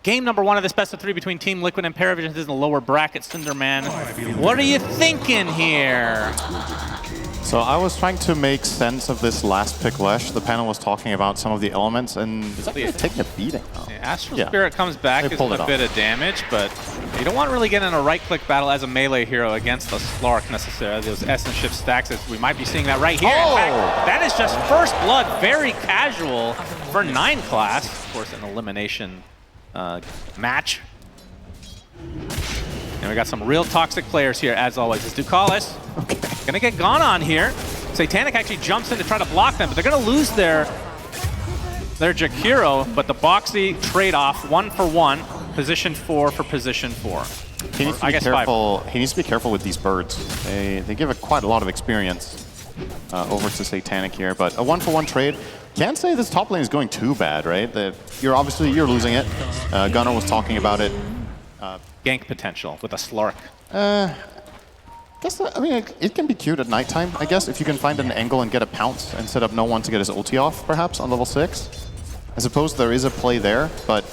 Game number 1 of this best of 3 between Team Liquid and Paravision. This is in the lower bracket. SyndereN, what are you thinking here? So I was trying to make sense of this last pick Lesh. The panel was talking about some of the elements, and it's actually taking a beating. Yeah, Astral Spirit comes back, is a bit of damage, but you don't want to really get in a right-click battle as a melee hero against the Slark necessarily. Those Essence Shift stacks, we might be seeing that right here. In fact, that is just first blood, very casual for 9 class. Of course, an elimination match. And we got some real toxic players here, as always. It's Ducalis. Gonna get gone on here. Satanic actually jumps in to try to block them, but they're gonna lose their Jakiro, but the Boxy trade-off, 1 for 1, position 4 for position 4. He needs to be careful. He needs to be careful with these birds. They give quite a lot of experience over to Satanic here, but a 1-for-1 trade. Can't say this top lane is going too bad, right? You're losing it. Gunnar was talking about it. Gank potential with a Slark. I mean, it can be cute at nighttime, I guess, if you can find an angle and get a pounce and set up no one to get his ulti off, perhaps, on level 6. I suppose there is a play there, but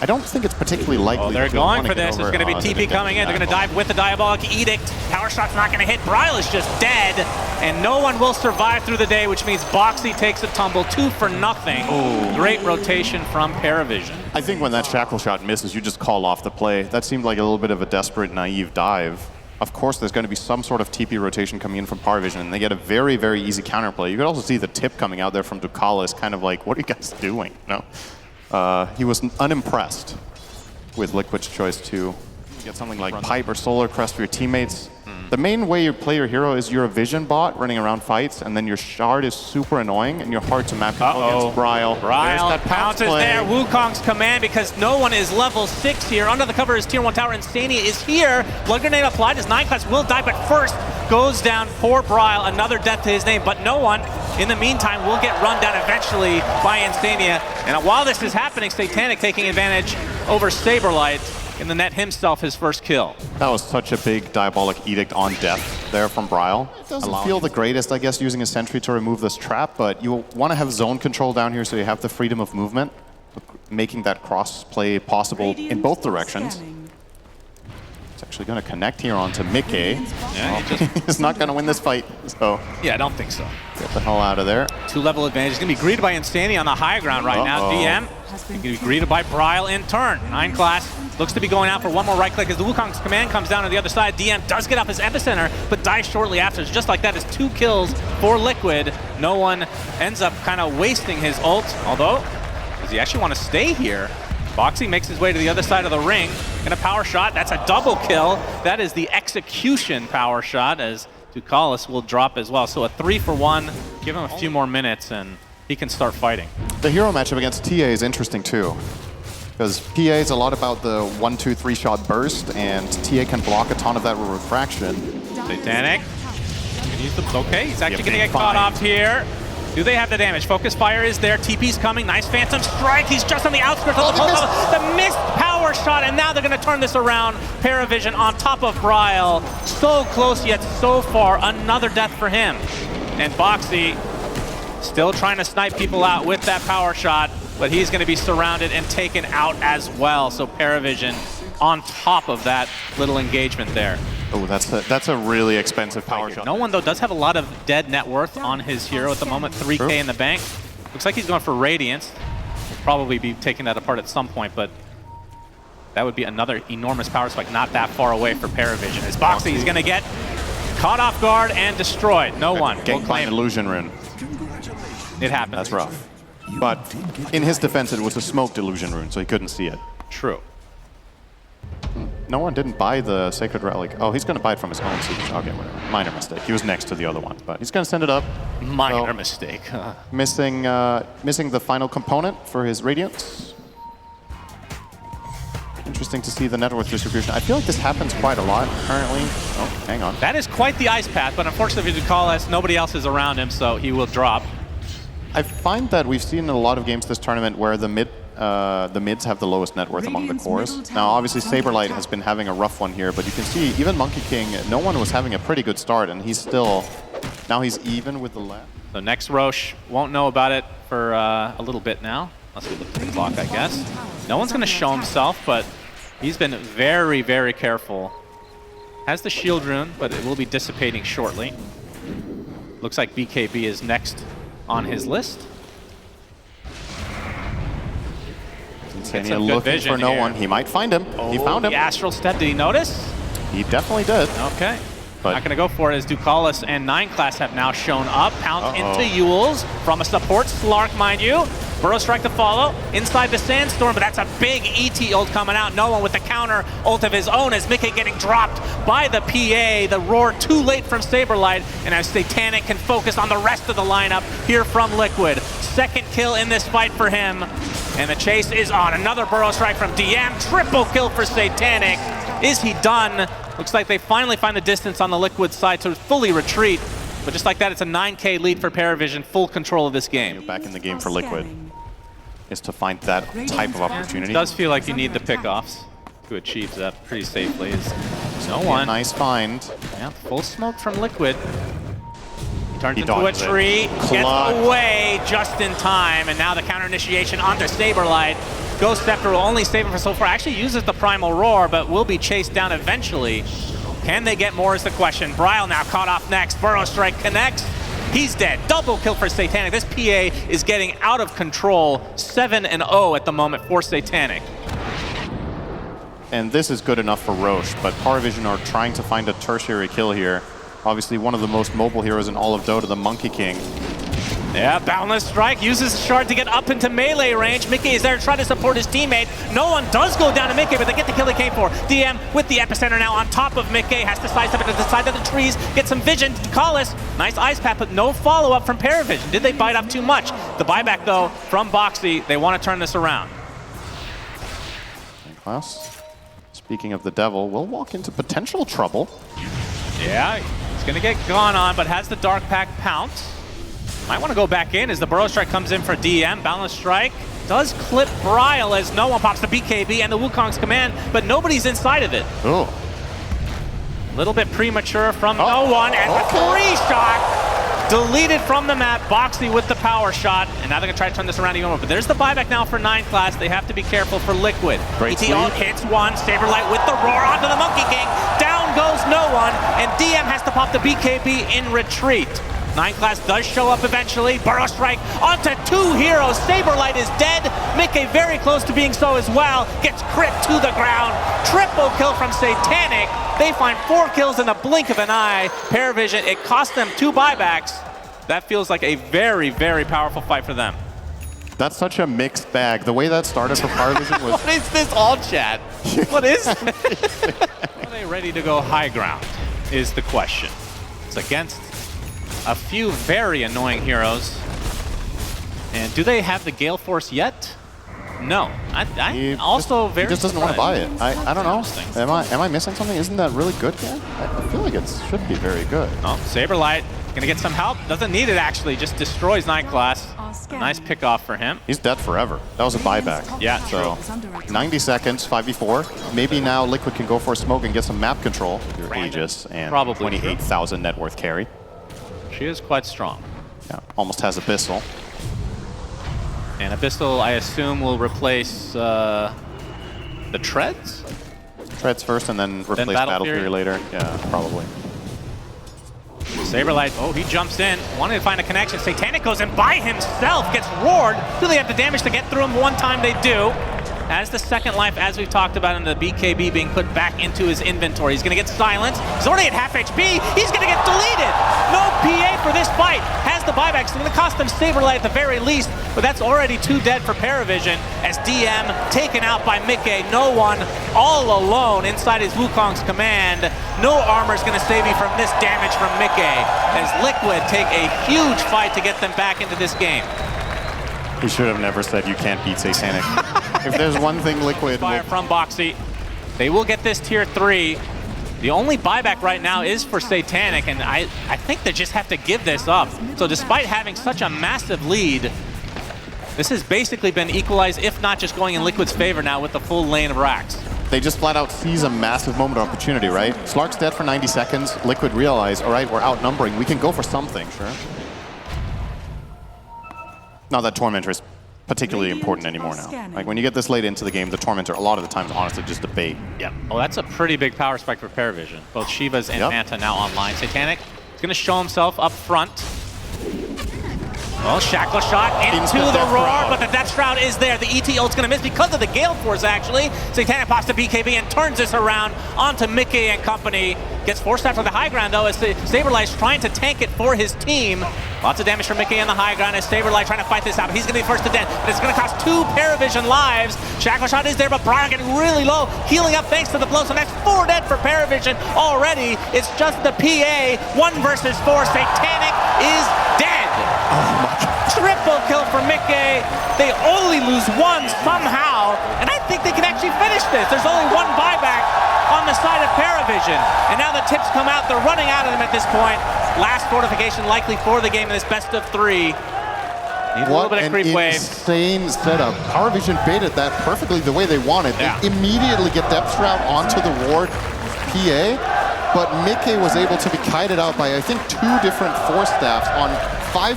I don't think it's particularly likely. Oh, they're going for this. There's going to be TP coming in. They're going to dive with the Diabolic Edict. Power shot's not going to hit. Bryle is just dead, and no one will survive through the day, which means Boxy takes a tumble, 2 for nothing. Ooh. Great rotation from Paravision. I think when that Shackle shot misses, you just call off the play. That seemed like a little bit of a desperate, naive dive. Of course, there's going to be some sort of TP rotation coming in from Paravision, and they get a very, very easy counterplay. You could also see the tip coming out there from Ducalis, kind of like, what are you guys doing? No. He was unimpressed with Liquid's choice to get something like Pipe or Solar Crest for your teammates. The main way you play your hero is you're a vision bot running around fights, and then your shard is super annoying, and you're hard to map against Bryle. Bryle pounces there. Wukong's command, because no one is level 6 here. Under the cover is Tier 1 tower. Insania is here. Blood Grenade applied. His 9 class will die, but first goes down poor Bryle. Another death to his name, but no one, in the meantime, will get run down eventually by Insania. And while this is happening, Satanic taking advantage over Saberlight in the net himself, his first kill. That was such a big Diabolic Edict on death there from Bryle. It doesn't feel the greatest, I guess, using a sentry to remove this trap, but you want to have zone control down here so you have the freedom of movement, making that cross play possible in both directions. It's actually going to connect here onto Mickey. Yeah, he's not going to win this fight, so... Yeah, I don't think so. Get the hell out of there. 2-level advantage. He's going to be greeted by Insania on the high ground right now. DM, he's going to be greeted by Bryle in turn. 9 class. Looks to be going out for one more right click as the Wukong's command comes down on the other side. DM does get up his epicenter, but dies shortly after. It's just like that is 2 kills for Liquid. No one ends up kind of wasting his ult. Although, does he actually want to stay here? Boxy makes his way to the other side of the ring. And a power shot. That's a double kill. That is the execution power shot, as Ducalis will drop as well. So a 3 for 1. Give him a few more minutes and he can start fighting. The hero matchup against TA is interesting too, because PA is a lot about the 1-2-3 shot burst, and TA can block a ton of that with refraction. Satanic. Okay, he's actually going to get caught off here. Do they have the damage? Focus fire is there. TP's coming. Nice Phantom Strike. He's just on the outskirts of the missed power shot, and now they're going to turn this around. Paravision on top of Bryle. So close yet so far. Another death for him. And Boxy still trying to snipe people out with that power shot, but he's going to be surrounded and taken out as well. So Paravision on top of that little engagement there. Oh, that's a really expensive power shot. No one, though, does have a lot of dead net worth on his hero at the moment. 3K in the bank. Looks like he's going for Radiance. We'll probably be taking that apart at some point, but that would be another enormous power spike not that far away for Paravision. As Boxy, he's going to get caught off guard and destroyed. No one will claim illusion rune. It happens. That's rough. But in his defense, it was a smoked illusion rune, so he couldn't see it. True. No one didn't buy the Sacred Relic. Oh, he's going to buy it from his own siege. Okay, whatever. Minor mistake. He was next to the other one, but he's going to send it up. Minor mistake. Missing the final component for his Radiance. Interesting to see the net worth distribution. I feel like this happens quite a lot currently. Oh, hang on. That is quite the ice path, but unfortunately, if you call us, nobody else is around him, so he will drop. I find that we've seen in a lot of games this tournament where the mids have the lowest net worth among the cores. Now, obviously, Saberlight has been having a rough one here, but you can see even Monkey King, no one was having a pretty good start, and he's still, now he's even with the left. So next Roche won't know about it for a little bit now, unless we look at the clock, I guess. No one's going to show himself, but he's been very, very careful. Has the shield rune, but it will be dissipating shortly. Looks like BKB is next on his list. SyndereN looking for no one. He might find him. He found him. The astral step, did he notice? He definitely did. Okay. But not going to go for it as Ducalis and 9 class have now shown up. Pounce into Yules from a support Slark, mind you. Burrow Strike to follow inside the Sandstorm, but that's a big ET ult coming out. No one with the counter ult of his own as Mickey getting dropped by the PA. The roar too late from Saberlight, and as SyndereN can focus on the rest of the lineup here from Liquid. Second kill in this fight for him, and the chase is on. Another Burrow Strike from DM. Triple kill for SyndereN. Is he done? Looks like they finally find the distance on the Liquid side to fully retreat. But just like that, it's a 9K lead for Paravision, full control of this game. Back in the game for Liquid is to find that type of opportunity. It does feel like you need the pickoffs to achieve that pretty safely. No one. Nice find. Yeah, full smoke from Liquid. Turns into a dodges tree, gets away just in time, and now the counter initiation onto Saberlight. Ghost Scepter will only save him for so far. Actually uses the Primal Roar, but will be chased down eventually. Can they get more is the question. Bryle now caught off next. Burrow Strike connects. He's dead. Double kill for SyndereN. This PA is getting out of control. 7-0 at the moment for SyndereN. And this is good enough for Roche, but Paravision are trying to find a tertiary kill here. Obviously one of the most mobile heroes in all of Dota, the Monkey King. Yeah, Boundless Strike uses the shard to get up into melee range. Mickey is there to try to support his teammate. No one does go down to Mickey, but they get the kill he came for. DM with the epicenter now on top of Mickey. Has to sidestep it to the side of the trees, get some vision. Ducalis, nice ice path, but no follow-up from Paravision. Did they bite up too much? The buyback, though, from Boxy. They want to turn this around. Class, speaking of the devil, will walk into potential trouble. Yeah, he's going to get gone on, but has the Dark Pack Pounce. Might want to go back in as the Burrow Strike comes in for DM. Boundless Strike does clip Bryle as no one pops the BKB and the Wukong's command, but nobody's inside of it. Oh. A little bit premature from no one, and the 3-shot deleted from the map. Boxy with the power shot, and now they're going to try to turn this around even more. But there's the buyback now for 9 class. They have to be careful for Liquid. Great ET ult hits one, Saberlight with the roar onto the Monkey King. Down goes no one, and DM has to pop the BKB in retreat. 9 class does show up eventually. Burrow Strike onto 2 heroes. Saberlight is dead. Mickey very close to being so as well. Gets crit to the ground. Triple kill from SyndereN. They find 4 kills in the blink of an eye. Paravision, it cost them 2 buybacks. That feels like a very, very powerful fight for them. That's such a mixed bag. The way that started for Paravision was... What is this all chat? What is it? Are they ready to go high ground is the question. It's against a few very annoying heroes. And do they have the Gale Force yet? No. He just doesn't want to buy it. I don't know. Am I missing something? Isn't that really good yet? I feel like it should be very good. Oh, Saberlight gonna get some help. Doesn't need it actually. Just destroys 9 class. A nice pick off for him. He's dead forever. That was a buyback. Yeah. So 90 seconds, 5v4. Maybe now Liquid can go for a smoke and get some map control. Your Aegis and probably 28,000 net worth carry. She is quite strong. Yeah, almost has Abyssal. And Abyssal, I assume, will replace the Treads? Treads first and then replace Battle Fury later. Yeah, probably. Saberlight, oh, he jumps in, wanted to find a connection. SyndereN goes in by himself, gets roared. Do they have the damage to get through him? One time they do. As the second life, as we've talked about, and the BKB being put back into his inventory. He's going to get silenced. He's already at half HP. He's going to get deleted. No PA for this fight. Has the buyback, so it's going to cost them Saberlight at the very least, but that's already 2 dead for Paravision as DM taken out by Mickey. No one, all alone inside his Wukong's command. No armor is going to save you from this damage from Mickey as Liquid take a huge fight to get them back into this game. He should have never said you can't beat SyndereN. If there's one thing Liquid... Fire from Boxy. They will get this tier 3. The only buyback right now is for SyndereN, and I think they just have to give this up. So despite having such a massive lead, this has basically been equalized, if not just going in Liquid's favor now with the full lane of racks. They just flat out seize a massive moment of opportunity, right? Slark's dead for 90 seconds. Liquid realize, all right, we're outnumbering. We can go for something, sure. Now that Tormentor is particularly important anymore now. Like when you get this late into the game, the Tormentor a lot of the times honestly just debate. Yep. Oh, that's a pretty big power spike for Paravision. Both Shivas and Manta now online. Satanic is going to show himself up front. Well, Shackle shot into the roar, but the Death Shroud is there. The ET ult's going to miss because of the Gale Force, actually. Satanic pops to BKB and turns this around onto Mickey and company. Gets forced out to the high ground, though, as SyndereN's trying to tank it for his team. Lots of damage from Mickey on the high ground as SyndereN trying to fight this out. He's going to be first to death, but it's going to cost 2 Paravision lives. Shackle shot is there, but Brian getting really low, healing up thanks to the blow. So that's 4 dead for Paravision already. It's just the PA. 1 versus 4. Satanic is dead. Oh my God. Triple kill for Mickey. They only lose 1 somehow, and I think they can actually finish this. There's only 1 buyback on the side of Paravision, and now the tips come out. They're running out of them at this point. Last fortification likely for the game in this best of 3. Needs a little bit of creep wave. Insane setup. Paravision baited that perfectly the way they wanted. They immediately get Depth Shroud onto the ward PA, but Mickey was able to be kited out by I think 2 different Force Staffs on 5%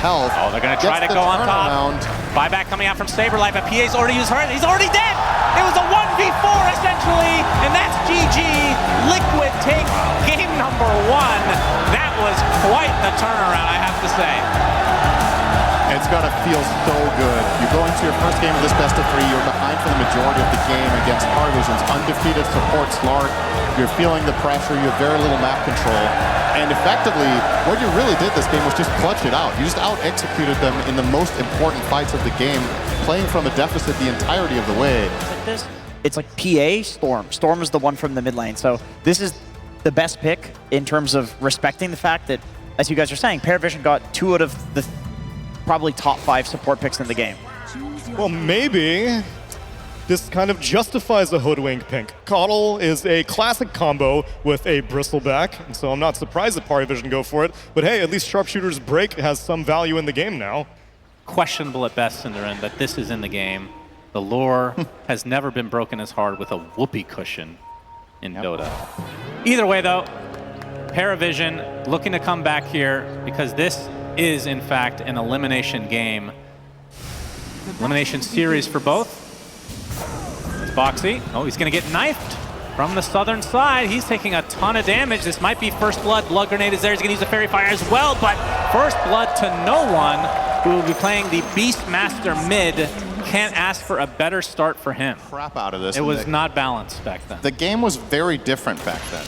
health. Oh, they're going to try to go on top. Buyback coming out from SyndereN, but PA's already used her. He's already dead. It was a 1v4 essentially, and that's GG. Liquid take game number 1. That was quite the turnaround, I have to say. It's gotta feel so good. You go into your first game of this best of 3, you're behind for the majority of the game against Paravision's undefeated support Slark. You're feeling the pressure, you have very little map control. And effectively, what you really did this game was just clutch it out. You just out-executed them in the most important fights of the game, playing from a deficit the entirety of the way. It's like PA, Storm. Storm is the one from the mid lane. So this is the best pick in terms of respecting the fact that, as you guys are saying, Paravision got 2 out of the probably top 5 support picks in the game. Well, maybe this kind of justifies a hoodwink pick. Coddle is a classic combo with a bristleback, and so I'm not surprised that Paravision go for it. But hey, at least Sharpshooter's break has some value in the game now. Questionable at best, SyndereN, that this is in the game. The lore has never been broken as hard with a whoopee cushion in Dota. Either way, though, Paravision looking to come back here because this is, in fact, an elimination game. Elimination series for both. It's Boxy. Oh, he's going to get knifed from the southern side. He's taking a ton of damage. This might be first blood. Blood grenade is there. He's going to use the Fairy Fire as well, but first blood to no one who will be playing the Beastmaster mid. Can't ask for a better start for him. Crap out of this. It was not balanced back then. The game was very different back then.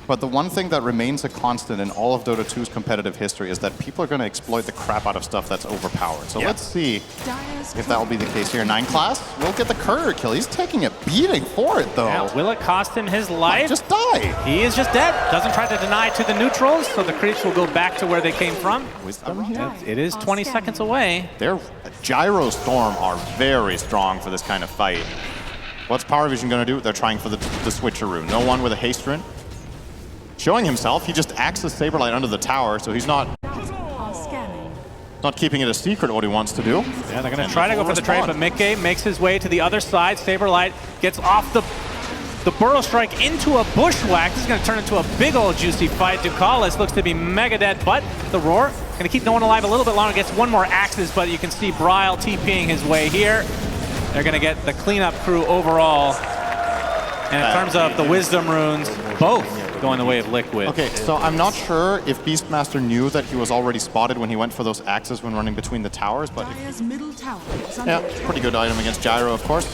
But the one thing that remains a constant in all of Dota 2's competitive history is that people are going to exploit the crap out of stuff that's overpowered. So let's see if that will be the case here. 9 class will get the courier kill. He's taking a beating for it, though. Yeah, will it cost him his life? Just die. He is just dead. Doesn't try to deny to the neutrals, so the creeps will go back to where they came from. Wisdom here. It is 20 seconds away. Their Gyro Storm are very strong for this kind of fight. What's Paravision going to do? They're trying for the switcheroo. No one with a haste rune. Showing himself, he just axes SyndereN under the tower, so he's not keeping it a secret what he wants to do. Yeah, they're going to try to go for the trade, but Mickey makes his way to the other side. SyndereN gets off the Burrow Strike into a bushwhack. This is going to turn into a big old juicy fight. Ducalis looks to be mega dead, but the Roar going to keep no one alive a little bit longer. Gets 1 more axes, but you can see Bryle TPing his way here. They're going to get the cleanup crew overall. And in terms of the Wisdom runes, both going the way of Liquid. Okay, so I'm not sure if Beastmaster knew that he was already spotted when he went for those axes when running between the towers, but yeah, pretty good item against Gyro, of course.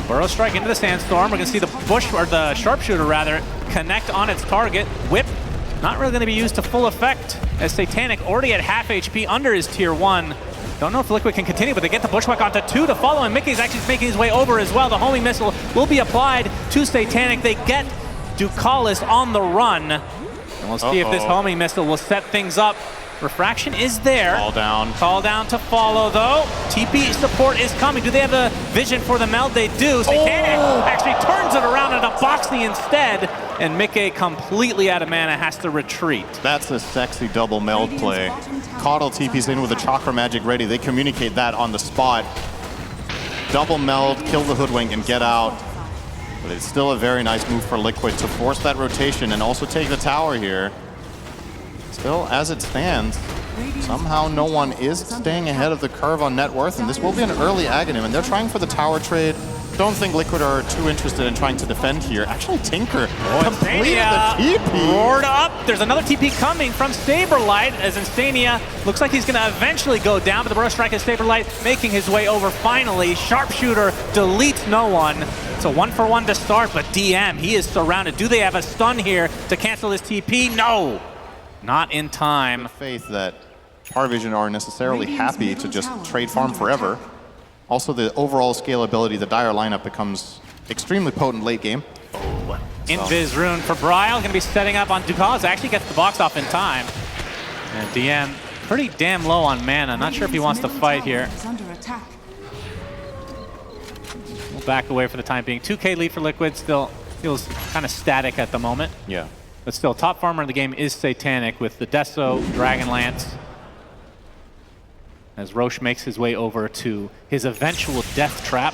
Burrow Strike into the Sandstorm. We're going to see the Sharpshooter rather connect on its target. Whip, not really going to be used to full effect as Satanic already at half HP under his tier 1. Don't know if Liquid can continue, but they get the Bushwhack onto 2 to follow, and Mickey's actually making his way over as well. The homing missile will be applied to Satanic. They get Ducalis on the run. And we'll see if this homing missile will set things up. Refraction is there. Call down. Call down to follow, though. TP support is coming. Do they have a vision for the meld? They do. Satanic actually turns it around into Boxy instead. And Mickey, completely out of mana, has to retreat. That's a sexy double meld play. Coddle TP's in with a Chakra Magic ready. They communicate that on the spot. Double meld, kill the Hoodwink, and get out. But it's still a very nice move for Liquid to force that rotation and also take the tower here. Still, as it stands, Somehow no one is staying ahead of the curve on net worth, and this will be an early Aghanim, and they're trying for the tower trade. Don't think Liquid are too interested in trying to defend here. Actually, Tinker completed the TP. Roared up. There's another TP coming from Saberlight as Instania looks like he's going to eventually go down, but the Burrow Strike is Saberlight making his way over finally. Sharpshooter deletes no one. It's a 1-for-1 to start, but DM, he is surrounded. Do they have a stun here to cancel this TP? No, not in time. Faith that Paravision are necessarily happy to just trade farm forever. Also, the overall scalability, the Dire lineup becomes extremely potent late game. Invis rune for Bryle, going to be setting up on Ducaz. Actually gets the box off in time. And DM pretty damn low on mana. Not sure if he wants to fight here. We'll back away for the time being. 2K lead for Liquid, still feels kind of static at the moment. Yeah. But still, top farmer in the game is Satanic with the Deso, Dragonlance. As Roche makes his way over to his eventual death trap.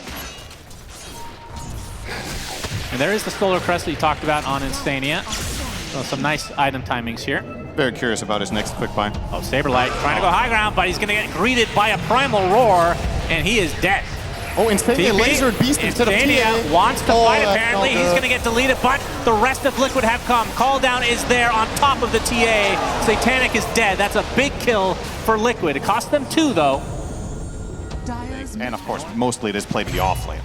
And there is the Solar Crest that you talked about on Instania. So some nice item timings here. Very curious about his next quick buy. Oh, Saberlight trying to go high ground, but he's going to get greeted by a Primal Roar, and he is dead. Oh, Instania lasered Beast instead of TA. Wants to fight, apparently. He's going to get deleted, but the rest of Liquid have come. Call down is there on top of the TA. Satanic is dead. That's a big kill for Liquid. It cost them 2, though. And of course, mostly it is played in the off lane.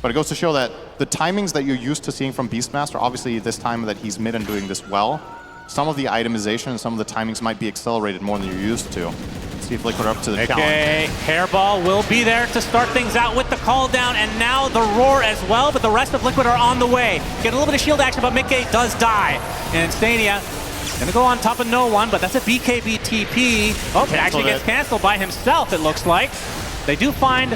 But it goes to show that the timings that you're used to seeing from Beastmaster, obviously this time that he's mid and doing this well, some of the itemization and some of the timings might be accelerated more than you're used to. See if Liquid are up to the challenge. Okay, Hairball will be there to start things out with the call down, and now the Roar as well, but the rest of Liquid are on the way. Get a little bit of shield action, but Mickey does die. And Instania gonna go on top of no one, but that's a BKB TP. Oh, it actually gets canceled by himself, it looks like. They do find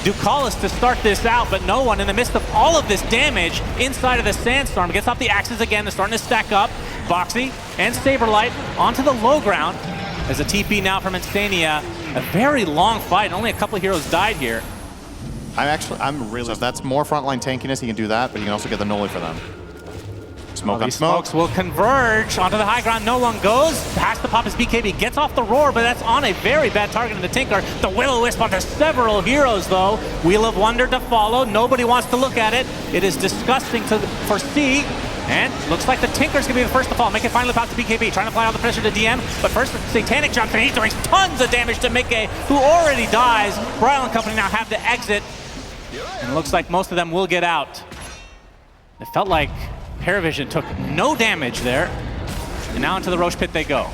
Ducalis to start this out, but no one in the midst of all of this damage inside of the Sandstorm. Gets off the axes again, they're starting to stack up. Boxy and Saberlight onto the low ground. There's a TP now from Instania. A very long fight, only a couple of heroes died here. I'm really, that's more frontline tankiness, he can do that, but he can also get the Noli for them. Smoke on smoke. Smokes will converge onto the high ground. No one goes. Has to pop his BKB. Gets off the Roar, but that's on a very bad target in the Tinker. The Will-O-Wisp onto several heroes, though. Wheel of Wonder to follow. Nobody wants to look at it. It is disgusting to foresee. And looks like the Tinker's gonna be the first to fall. Mickey finally pops the BKB, trying to apply all the pressure to DM. But first, Satanic jumps, and he's doing tons of damage to Mickey, who already dies. Bryle and company now have to exit. And it looks like most of them will get out. It felt like Paravision took no damage there, and now into the Roche pit they go.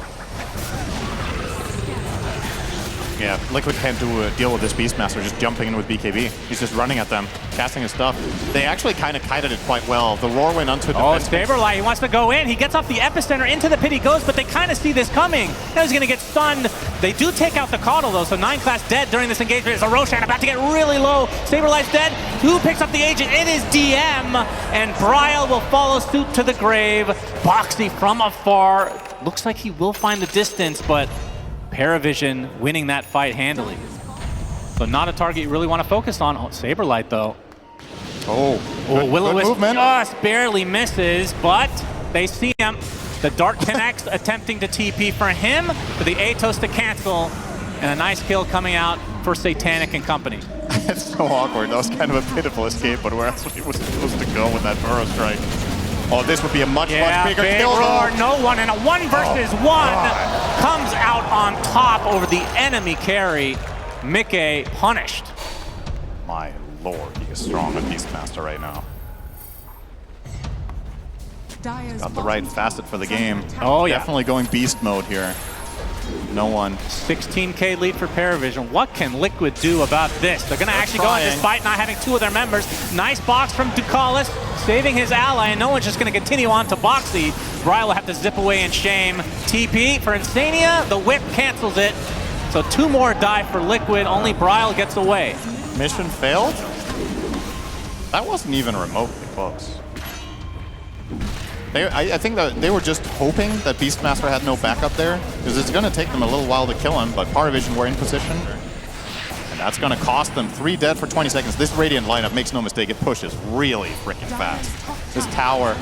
Yeah, Liquid can't do a deal with this Beastmaster just jumping in with BKB. He's just running at them, casting his stuff. They actually kind of kited it quite well. The Roar went onto the Saberlight, he wants to go in. He gets off the epicenter, into the pit he goes, but they kind of see this coming. Now he's going to get stunned. They do take out the Coddle, though, so 9 class dead during this engagement. It's a Roshan about to get really low. Saberlight's dead. Who picks up the agent? It is DM, and Bryle will follow suit to the grave. Boxy from afar. Looks like he will find the distance, but Paravision winning that fight handily. So not a target you really want to focus on. Oh, Saberlight, though. Will-O-Wisp just barely misses, but they see him. The Dart connects, attempting to TP for him, for the Atos to cancel, and a nice kill coming out for Satanic and company. It's so awkward. That was kind of a pitiful escape, but where else was he supposed to go with that Burrow Strike? Oh, this would be a much bigger kill. Roar, no one, and a 1 versus 1 comes out on top over the enemy carry. Mickey punished. My lord, he is strong with Beastmaster right now. Got the right facet for the game. Oh yeah. Definitely going beast mode here. No one. 16K lead for Paravision. What can Liquid do about this? They're going to actually go in despite not having 2 of their members. Nice box from Ducalis, saving his ally, and no one's just going to continue on to Boxy. Bryle will have to zip away in shame. TP for Instania. The whip cancels it. So 2 more die for Liquid. Only Bryle gets away. Mission failed? That wasn't even remotely close. I think that they were just hoping that Beastmaster had no backup there, because it's going to take them a little while to kill him, but Paravision were in position, and that's going to cost them 3 dead for 20 seconds. This Radiant lineup, makes no mistake, it pushes really freaking fast. This tower,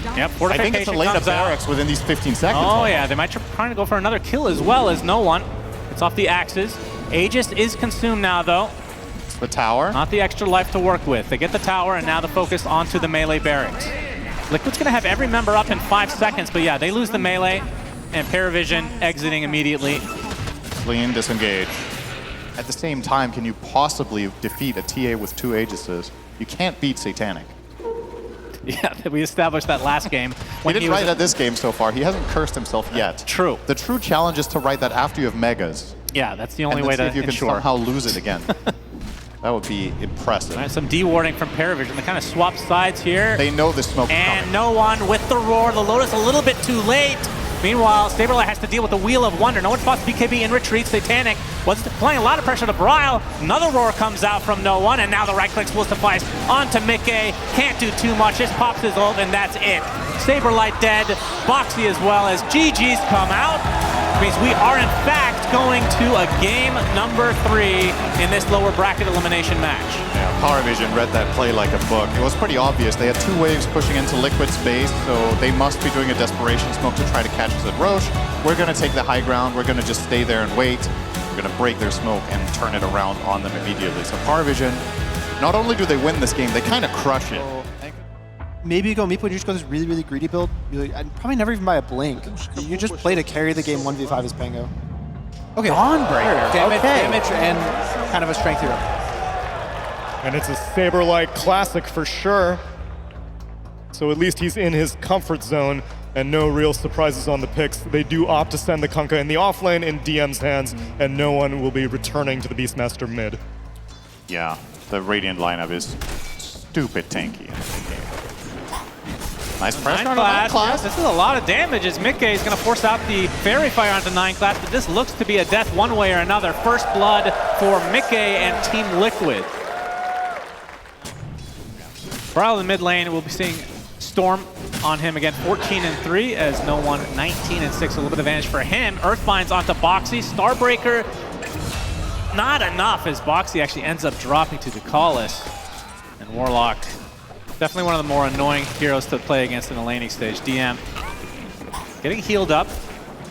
Yep, I fortification think it's Elena comes out. Barracks within these 15 seconds. Oh yeah, they might try to go for another kill as well as no one. It's off the axes. Aegis is consumed now though. The tower. Not the extra life to work with. They get the tower and now the focus onto the melee barracks. Liquid's gonna have every member up in 5 seconds, but yeah, they lose the melee and Paravision exiting immediately. Clean disengage. At the same time, can you possibly defeat a TA with 2 Aegises? You can't beat Satanic. Yeah, we established that last game. He didn't write that this game so far. He hasn't cursed himself yet. True. The true challenge is to write that after you have Megas. Yeah, that's the only and way then to see if you ensure. can somehow lose it again. That would be impressive. All right, some dewarding from Paravision. They kind of swap sides here. They know the smoke is and coming. no one with the roar. The Lotus a little bit too late. Meanwhile, SyndereN has to deal with the Wheel of Wonder. No one spots BKB in retreat. Satanic was applying a lot of pressure to Brile. Another roar comes out from no one, and now the right clicks will suffice onto Mickey. Can't do too much. Just pops his ult, and that's it. Saberlight dead. Boxy as well as GG's come out. Means we are in fact going to a game number 3 in this lower bracket elimination match. Yeah, Paravision read that play like a book. It was pretty obvious. They had 2 waves pushing into Liquid's base, so they must be doing a desperation smoke to try to catch us at Roche. We're going to take the high ground. We're going to just stay there and wait. We're going to break their smoke and turn it around on them immediately. So Paravision, not only do they win this game, they kind of crush it. Maybe you go Meepo, you just go this really, really greedy build. I'd probably never even buy a Blink. You just play to carry the game 1v5 as Pango. Okay, Dawnbreaker. Damage and kind of a strength hero. And it's a Saberlight classic for sure. So at least he's in his comfort zone and no real surprises on the picks. They do opt to send the Kunkka in the offlane in DM's hands, and no one will be returning to the Beastmaster mid. Yeah, the Radiant lineup is stupid tanky. Nice pressure on 9 class. This is a lot of damage as Mickey is going to force out the Fairy Fire onto 9 class, but this looks to be a death one way or another. First blood for Mickey and Team Liquid. Brile in the mid lane, we'll be seeing Storm on him again, 14-3 as no one 19-6, a little bit of advantage for him. Earthbind's onto Boxy, Starbreaker, not enough as Boxy actually ends up dropping to Ducalis. And Warlock, definitely one of the more annoying heroes to play against in the laning stage. DM getting healed up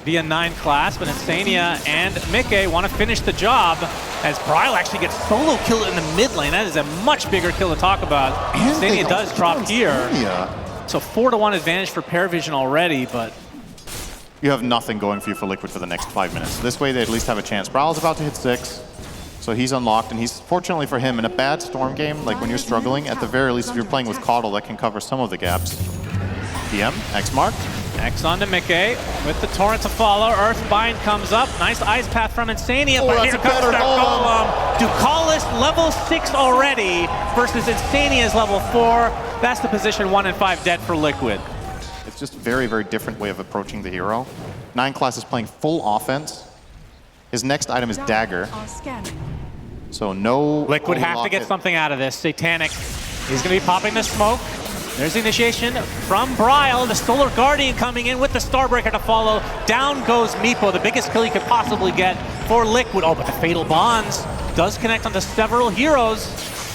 via 9 class, but Insania and Mickey want to finish the job as Brile actually gets solo killed in the mid lane. That is a much bigger kill to talk about. Insania does drop here. So 4-1 advantage for Paravision already, but You have nothing going for you for Liquid for the next 5 minutes. This way they at least have a chance. Brile's about to hit 6. So he's unlocked, and he's, fortunately for him, in a bad Storm game, like when you're struggling, at the very least, if you're playing with Caudle, that can cover some of the gaps. DM, X marked. X onto Mickey with the Torrent to follow. Earthbind comes up. Nice Ice Path from Insania, but here comes the Golem. Ducalis level 6 already versus Insania's level 4. That's the position 1 and 5 dead for Liquid. It's just a very, very different way of approaching the hero. 9 class is playing full offense. His next item is Dagger. So no... Liquid have to get something out of this. Satanic is going to be popping the smoke. There's the initiation from Brile. The Solar Guardian coming in with the Starbreaker to follow. Down goes Meepo, the biggest kill he could possibly get for Liquid. Oh, but the Fatal Bonds does connect onto several heroes.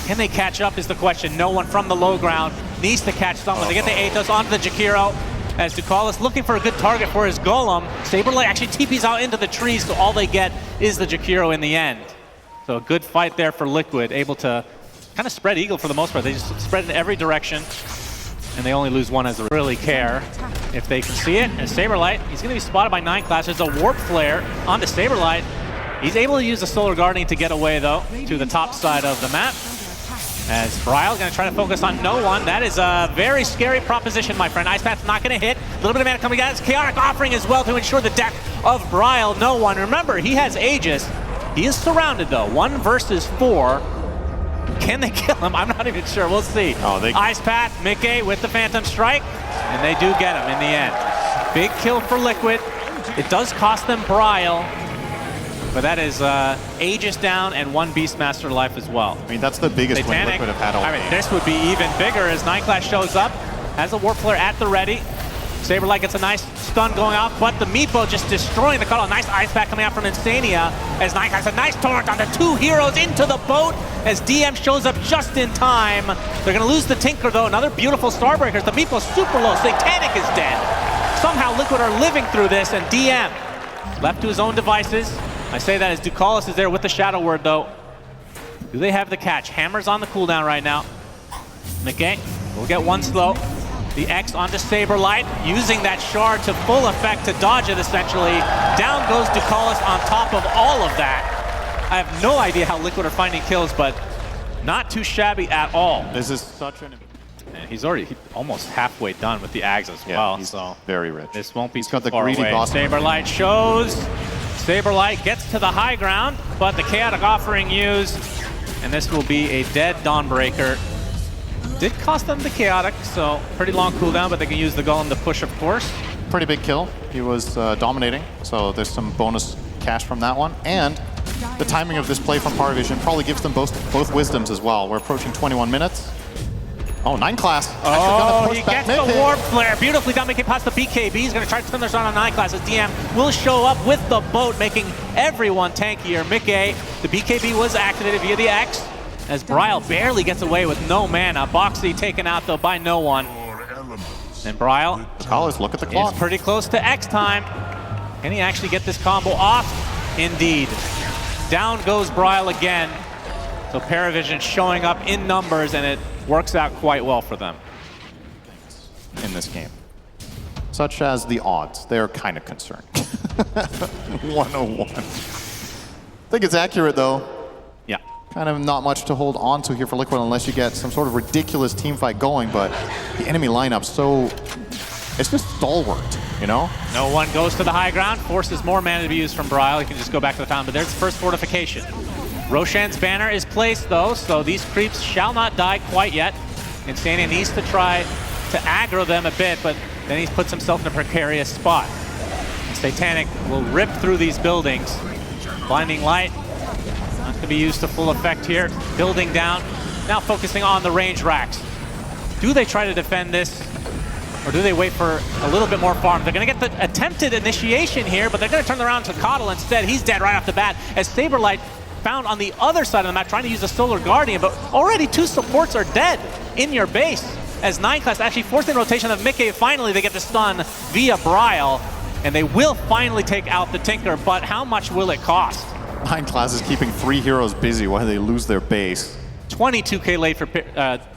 Can they catch up is the question. No one from the low ground needs to catch someone. They get the Aethos onto the Jakiro as Ducalis looking for a good target for his Golem. Saberlight actually TPs out into the trees, so all they get is the Jakiro in the end. So a good fight there for Liquid, able to kind of spread eagle for the most part. They just spread in every direction, and they only lose one as they really care if they can see it. And Saberlight, he's going to be spotted by 9 class. There's a Warp Flare onto Saberlight. He's able to use the Solar Guardian to get away, though, to the top side of the map. As Brile going to try to focus on no one. That is a very scary proposition, my friend. Ice Path's not going to hit. A little bit of mana coming out. It's Chaotic offering as well to ensure the death of Brile. No one. Remember, he has Aegis. He is surrounded, though. 1 versus 4. Can they kill him? I'm not even sure. We'll see. Oh, Ice Path, Mickey with the Phantom Strike, and they do get him in the end. Big kill for Liquid. It does cost them Brile, but that is Aegis down and 1 Beastmaster life as well. I mean, that's the biggest win Satanic, Liquid have had all I mean, game. this would be even bigger as 9 class shows up, has a Warp Flare at the ready. Saberlight gets a nice stun going off, but the Meepo just destroying the Cuddle. Nice Ice Pack coming out from Insania as 9 class, a nice torrent onto 2 heroes into the boat. as DM shows up just in time. They're going to lose the Tinker, though. Another beautiful Starbreakers. The Meepo's super low. Satanic is dead. Somehow Liquid are living through this, and DM left to his own devices. I say that as Ducalis is there with the Shadow Word, though. Do they have the catch? Hammer's on the cooldown right now. McKay will get one slow. The X onto Saberlight, using that shard to full effect to dodge it, essentially. Down goes Ducalis on top of all of that. I have no idea how Liquid are finding kills, but not too shabby at all. This is such an... And he's already almost halfway done with the Ags as well, he's so very rich. this won't be He's too got the far greedy away. boss. Saberlight shows. Saberlight gets to the high ground, but the Chaotic Offering used, and this will be a dead Dawnbreaker. Did cost them the Chaotic, so pretty long cooldown, but they can use the Golem to push, of course. Pretty big kill. He was dominating, so there's some bonus cash from that one. And the timing of this play from Paravision probably gives them both wisdoms as well. We're approaching 21 minutes. Oh, 9 class. Oh, he gets the Warp Flare. Beautifully done, making past the BKB. He's going to try to turn this on 9 class as DM will show up with the boat, making everyone tankier. Mickey, the BKB was activated via the X, as Bryle barely gets away with no mana. Boxy taken out, though, by no one. And Bryle Collars, look at the clock. is pretty close to X time. Can he actually get this combo off? Indeed. Down goes Bryle again. So Paravision showing up in numbers, and it works out quite well for them In this game. Such as the odds. They're kind of concerning. 101. I think it's accurate, though. Yeah. Kind of not much to hold on to here for Liquid unless you get some sort of ridiculous team fight going, but the enemy lineup it's just stalwart, you know? No one goes to the high ground, forces more mana to be used from Bryle. He can just go back to the fountain, but there's the first fortification. Roshan's banner is placed, though, so these creeps shall not die quite yet. Insania needs to try to aggro them a bit, but then he puts himself in a precarious spot. Satanic will rip through these buildings. Blinding Light, not going to be used to full effect here. Building down, now focusing on the range racks. Do they try to defend this, or do they wait for a little bit more farm? They're going to get the attempted initiation here, but they're going to turn around to Coddle instead. He's dead right off the bat, as Saberlight found on the other side of the map trying to use the Solar Guardian, but already 2 supports are dead in your base, as 9 class actually forced in rotation of Mickey. Finally, they get the stun via Bryle, and they will finally take out the Tinker, but how much will it cost? 9 class is keeping 3 heroes busy while they lose their base. 22k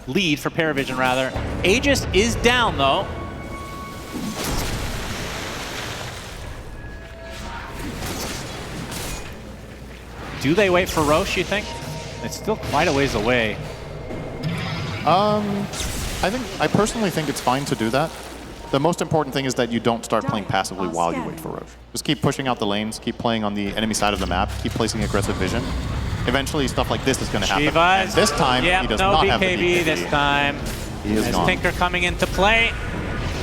lead for Paravision, rather. Aegis is down, though. Do they wait for Roche, you think? It's still quite a ways away. I personally think it's fine to do that. The most important thing is that you don't start playing passively while you wait for Roche. Just keep pushing out the lanes, keep playing on the enemy side of the map, keep placing aggressive vision. Eventually, stuff like this is going to happen. And this time, he does not have the BKB. This time. He is gone. Tinker coming into play.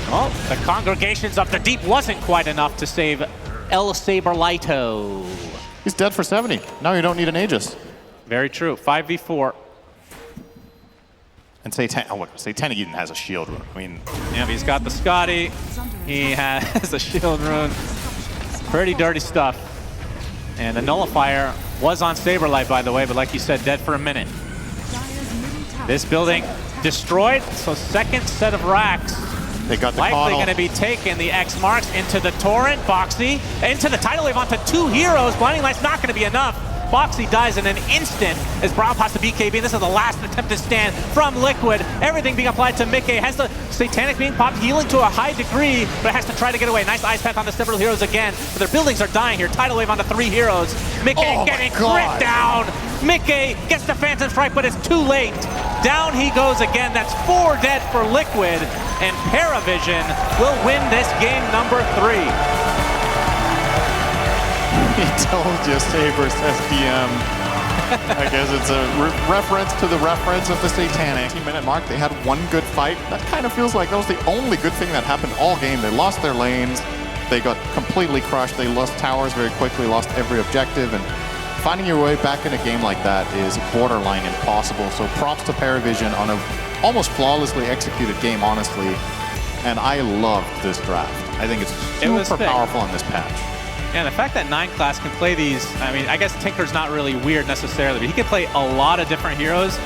Oh, the congregations up the deep wasn't quite enough to save El Saberlighto. He's dead for 70. Now you don't need an Aegis. Very true. 5v4. And Satanic even has a shield rune. I mean, yeah, he's got the Scotty. He has a shield rune. Pretty dirty stuff. And the Nullifier was on Saberlight, by the way, but like you said, dead for a minute. This building destroyed, so second set of racks. They got the likely going to be taken. The X marks into the Torrent, Boxy, into the tidal wave onto 2 heroes. Blinding Light's not going to be enough. Boxy dies in an instant as Brown pops the BKB. This is the last attempted stand from Liquid. Everything being applied to Mickey. Has the Satanic being popped, healing to a high degree, but has to try to get away. Nice ice path onto several heroes again, but their buildings are dying here. Tidal wave onto 3 heroes. Mickey getting crit down. Mickey gets the Phantom Strike, but it's too late. Down he goes again. That's 4 dead for Liquid, and Paravision will win this game number 3. He told you, Saber, says DM. I guess it's a reference to the reference of the Satanic. 10-minute mark, they had one good fight. That kind of feels like that was the only good thing that happened all game. They lost their lanes. They got completely crushed. They lost towers very quickly, lost every objective. And finding your way back in a game like that is borderline impossible. So props to Paravision on a almost flawlessly executed game, honestly. And I loved this draft. I think it's super powerful on this patch. And the fact that 9 class can play these, I mean, I guess Tinker's not really weird necessarily, but he can play a lot of different heroes